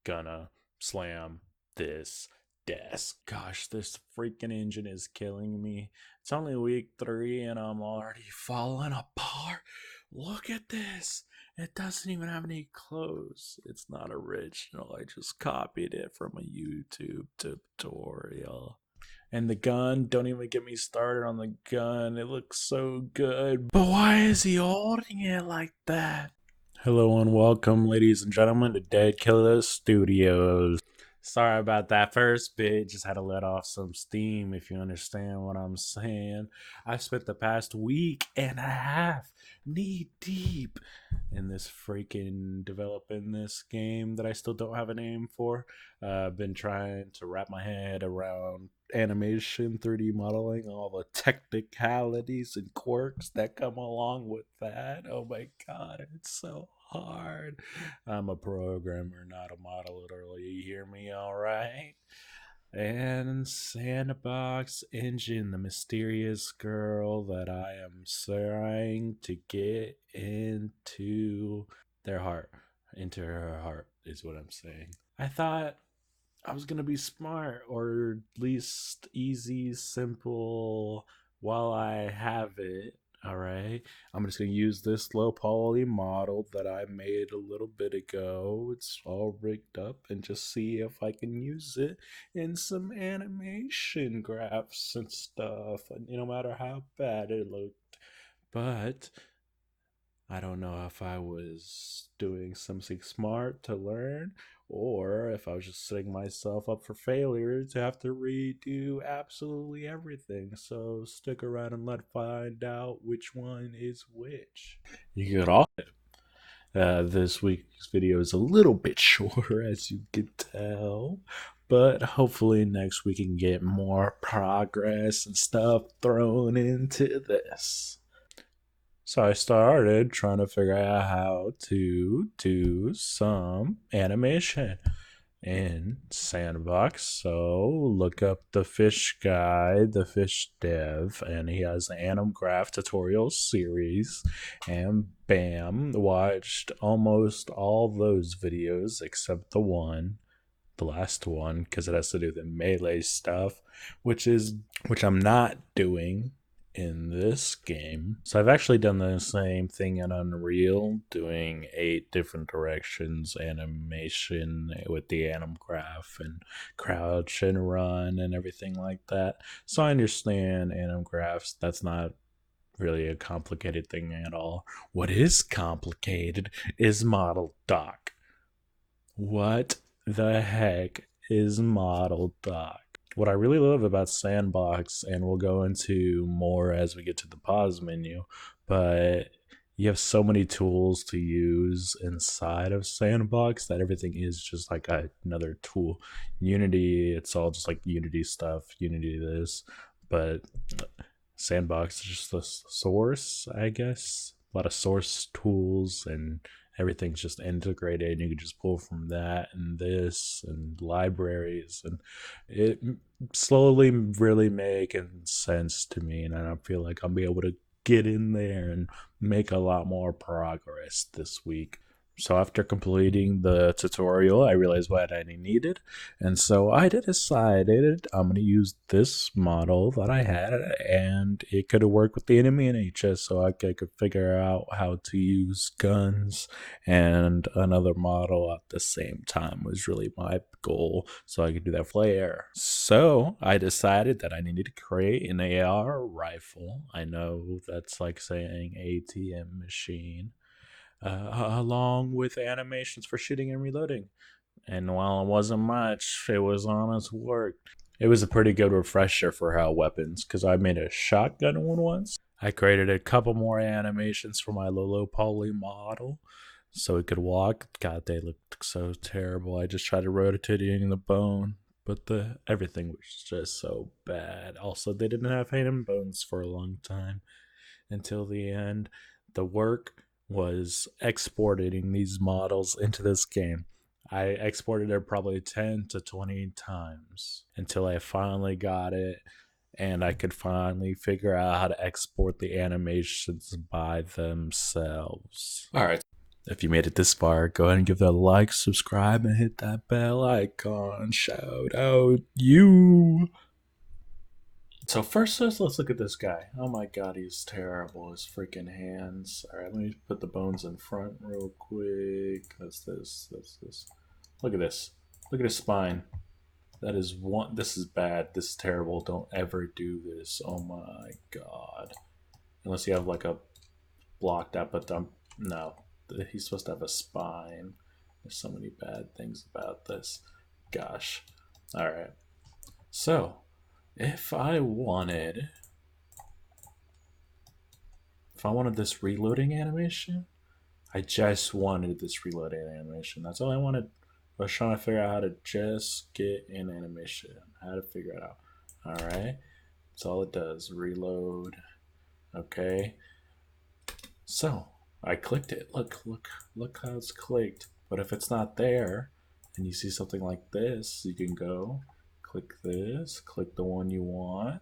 gonna slam this desk. Gosh, this freaking engine is killing me. It's only week 3 and I'm already falling apart. Look at this. It doesn't even have any clothes. It's not original. I just copied it from a YouTube tutorial. And the gun, don't even get me started on the gun. It looks so good. But why is he holding it like that? Hello and welcome, ladies and gentlemen, to Dead Killer Studios. Sorry about that first bit. Just had to let off some steam, if you understand what I'm saying. I've spent the past week and a half knee deep in this freaking developing this game that I still don't have a name for. I've been trying to wrap my head around animation, 3D modeling, all the technicalities and quirks that come along with that. Oh my god, it's so hard. I'm a programmer, not a modeler. You hear me all right? And S&box engine, the mysterious girl that I am trying to get into their heart. Into her heart is what I'm saying. I thought I was gonna be smart, or at least easy, simple, while I have it. All right, I'm just gonna use this low poly model that I made a little bit ago. It's all rigged up, and just see if I can use it in some animation graphs and stuff. And no matter how bad it looked, but I don't know if I was doing something smart to learn or if I was just setting myself up for failure to have to redo absolutely everything. So stick around and let's find out which one is which. You get all. This week's video is a little bit shorter, as you can tell, but hopefully next week we can get more progress and stuff thrown into this. So I started trying to figure out how to do some animation in S&box. So look up the fish guy, the fish dev, and he has an anim graph tutorial series. And bam, watched almost all those videos except the last one, because it has to do with the melee stuff, which I'm not doing in this game. So I've actually done the same thing in Unreal, doing 8 different directions animation with the anim graph and crouch and run and everything like that. So I understand anim graphs. That's not really a complicated thing at all. What is complicated is model doc. What the heck is model doc? What I really love about S&box, and we'll go into more as we get to the pause menu, but you have so many tools to use inside of S&box that everything is just like another tool. Unity, it's all just like Unity stuff, Unity this, but S&box is just the source, I guess. A lot of source tools and everything's just integrated, and you can just pull from that and this and libraries, and it slowly really making sense to me, and I feel like I'll be able to get in there and make a lot more progress this week. So after completing the tutorial, I realized what I needed, and so I decided I'm going to use this model that I had, and it could work with the enemy in HS, so I could figure out how to use guns and another model at the same time was really my goal, so I could do that flare. So I decided that I needed to create an AR rifle. I know that's like saying ATM machine. Along with animations for shooting and reloading. And while it wasn't much, it was honest work. It was a pretty good refresher for how weapons, because I made a shotgun one once. I created a couple more animations for my low poly model so it could walk. God, they looked so terrible. I just tried rotating the bone, but everything was just so bad. Also, they didn't have hand bones for a long time until the end. The work was exporting these models into this game. I exported it probably 10 to 20 times until I finally got it, and I could finally figure out how to export the animations by themselves. All right. If you made it this far, go ahead and give that a like, subscribe, and hit that bell icon. Shout out you. So first, let's look at this guy. Oh my god, he's terrible. His freaking hands. All right, let me put the bones in front real quick. That's this. That's this. Look at this. Look at his spine. That is one. This is bad. This is terrible. Don't ever do this. Oh my god. Unless you have like a blocked out, but no. He's supposed to have a spine. There's so many bad things about this. Gosh. All right. So, if I wanted this reloading animation, I just wanted this reloading animation. That's all I wanted. I was trying to figure out how to just get an animation. How to figure it out. Alright. That's all it does. Reload. Okay. So I clicked it. Look how it's clicked. But if it's not there and you see something like this, you can go click this, click the one you want,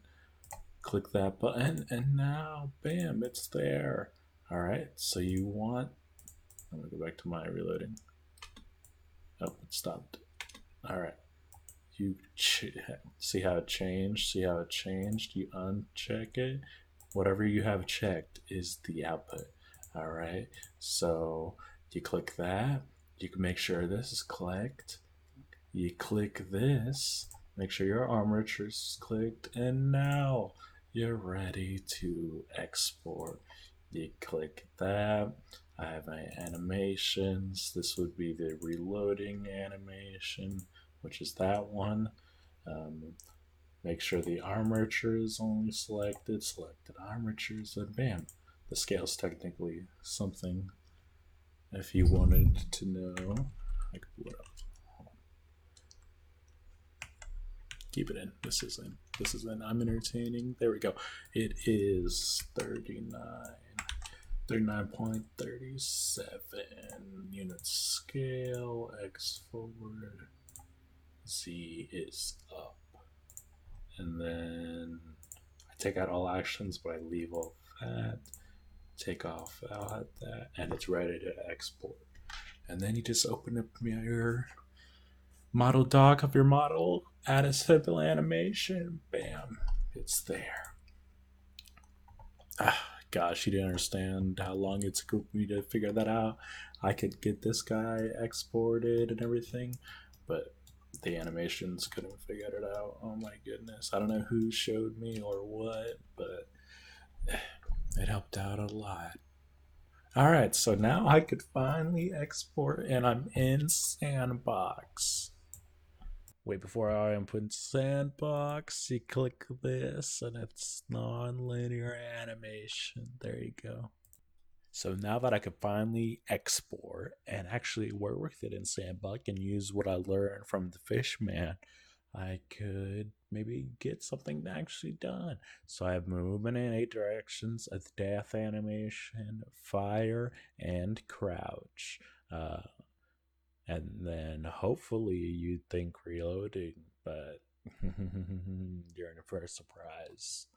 click that button, and now bam, it's there. Alright, so you want, I'm gonna go back to my reloading. Oh, it stopped. Alright. You see how it changed? See how it changed? You uncheck it. Whatever you have checked is the output. Alright. So you click that. You can make sure this is clicked. You click this. Make sure your armature is clicked. And now you're ready to export. You click that. I have my animations. This would be the reloading animation, which is that one. Make sure the armature is only selected. Selected armatures, and bam, the scale is technically something. If you wanted to know, I could pull it up. Keep it in. This is in. This is in. I'm entertaining. There we go. It is 39.37 unit scale. X forward. Z is up. And then I take out all actions, but I leave off that. Take off out that, and it's ready to export. And then you just open up your model doc of your model, add a simple animation, bam, it's there. Gosh, you didn't understand how long it took me to figure that out. I could get this guy exported and everything, but the animations couldn't figure it out. Oh my goodness. I don't know who showed me or what, but it helped out a lot. Alright, so now I could finally export and I'm in S&box. Wait, before I input S&box, you click this and it's non-linear animation. There you go. So now that I could finally export and actually work with it in S&box and use what I learned from the Fishman, I could maybe get something actually done. So I have movement in 8 directions, a death animation, fire, and crouch. And then hopefully you'd think reloading, but you're in for a surprise.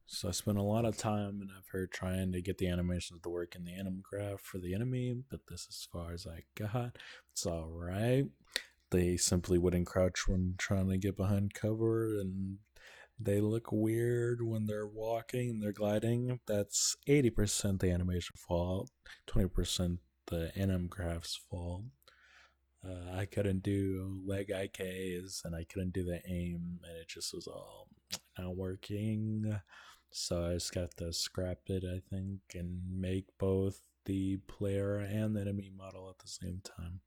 So I spent a lot of time and effort trying to get the animations to work in the anim graph for the enemy, but this is as far as I got. It's alright. They simply wouldn't crouch when trying to get behind cover, and they look weird when they're walking and they're gliding. That's 80% the animation fault, 20% the anim graph's fault. I couldn't do leg IKs and I couldn't do the aim, and it just was all not working. So I just got to scrap it, I think, and make both the player and the enemy model at the same time.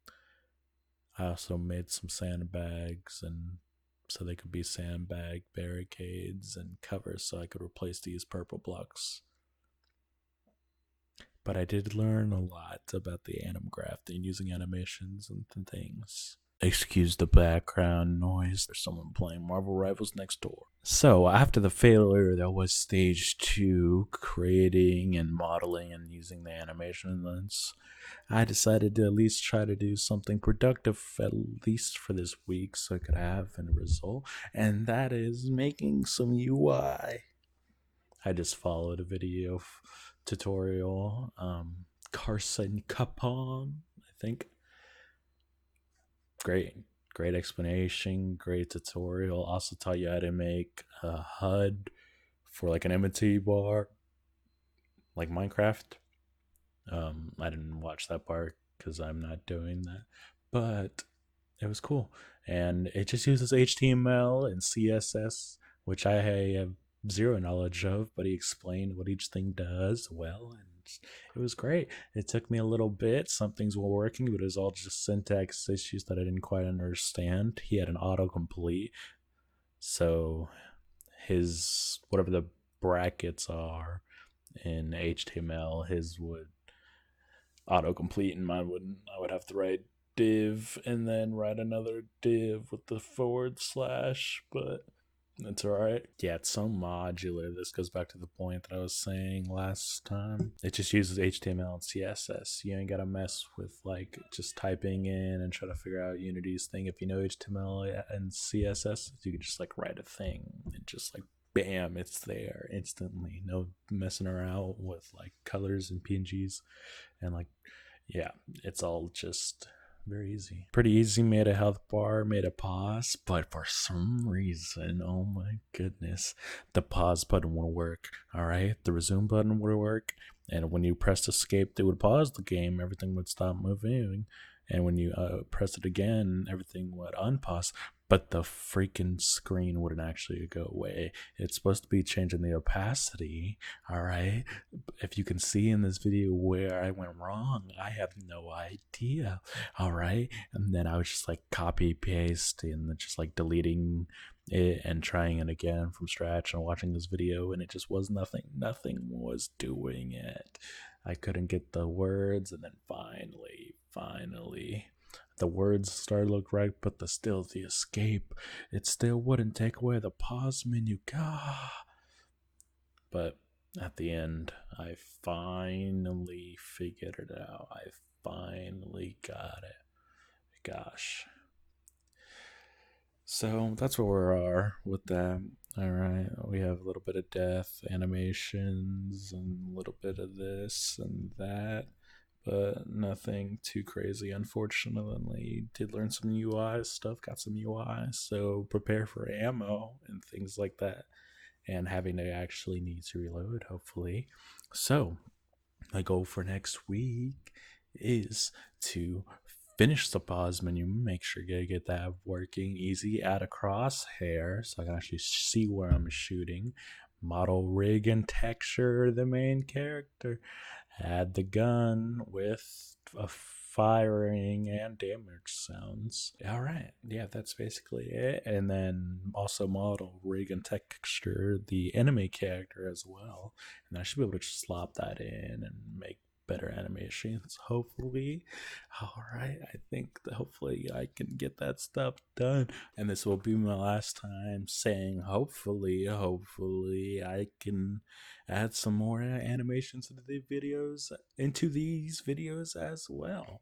I also made some sandbags, and so they could be sandbag barricades and covers, so I could replace these purple blocks. But I did learn a lot about the anim grafting using animations and things. Excuse the background noise. There's someone playing Marvel Rivals next door. So after the failure that was stage 2, creating and modeling and using the animation lens, I decided to at least try to do something productive, at least for this week, so I could have a result, and that is making some UI. I just followed a video tutorial Carson Capon, I think. Great explanation, great tutorial. Also taught you how to make a HUD for like an MT bar, like Minecraft. I didn't watch that part because I'm not doing that, but it was cool. And it just uses HTML and CSS, which I have zero knowledge of, but he explained what each thing does well, and it was great. It took me a little bit. Some things were working, but it was all just syntax issues that I didn't quite understand. He had an autocomplete, so his whatever the brackets are in HTML, his would autocomplete and mine wouldn't. I would have to write div and then write another div with the forward slash, but that's all right. Yeah, it's so modular. This goes back to the point that I was saying last time. It just uses HTML and CSS. You ain't got to mess with like just typing in and try to figure out Unity's thing. If you know HTML and CSS, you can just like write a thing and just like bam, it's there instantly. No messing around with like colors and PNGs and like, yeah, it's all just very easy. Pretty easy. Made a health bar, made a pause, but for some reason, oh my goodness, the pause button would work. All right, the resume button would work, and when you pressed escape, it would pause the game. Everything would stop moving, and when you press it again, everything would unpause. But the freaking screen wouldn't actually go away. It's supposed to be changing the opacity. All right. If you can see in this video where I went wrong, I have no idea. All right. And then I was just like copy paste and just like deleting it and trying it again from scratch and watching this video, and it just was nothing. Nothing was doing it. I couldn't get the words, and then finally, the words started to look right, but the escape, it still wouldn't take away the pause menu. God. But at the end, I finally figured it out. I finally got it. Gosh. So that's where we are with that. All right, we have a little bit of death animations and a little bit of this and that, but nothing too crazy. Unfortunately, did learn some UI stuff, got some UI, so prepare for ammo and things like that, and having to actually need to reload, hopefully. So my goal for next week is to finish the pause menu, make sure you get that working easy, add a crosshair so I can actually see where I'm shooting, model rig and texture the main character, add the gun with a firing and damage sounds. All right, yeah, that's basically it. And then also model rig and texture the enemy character as well, and I should be able to just slop that in and make better animations, hopefully. All right, I think that hopefully I can get that stuff done, and this will be my last time saying hopefully I can add some more animations into these videos as well.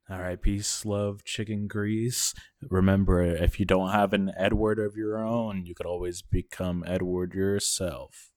All right, peace, love, chicken grease. Remember, if you don't have an Edward of your own, you could always become Edward yourself.